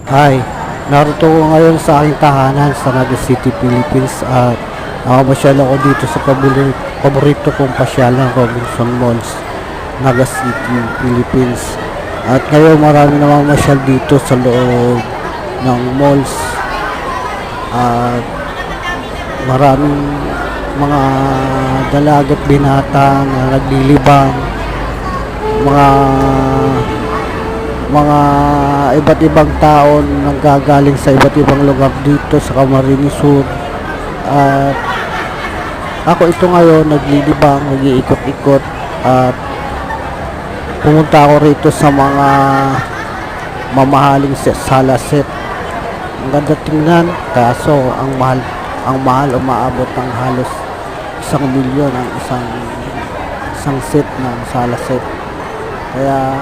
Hi, narito ko ngayon sa aking tahanan sa Naga City, Philippines at nakamasyal ako dito sa paborito kong pasyalan, Robinson Malls, Naga City, Philippines. At ngayon marami namang masyal dito sa loob ng malls at maraming mga dalagat binata na naglilibang, mga iba't ibang taon nanggagaling sa iba't ibang lugar dito sa Camarines Sur. At ako ito ngayon naglilibang, nag-iikot-ikot at pumunta ako rito sa mga mamahaling salaset. Ang ganda tingnan, kaso ang mahal umaabot ng halos 1 milyon ang isang set ng salaset. Kaya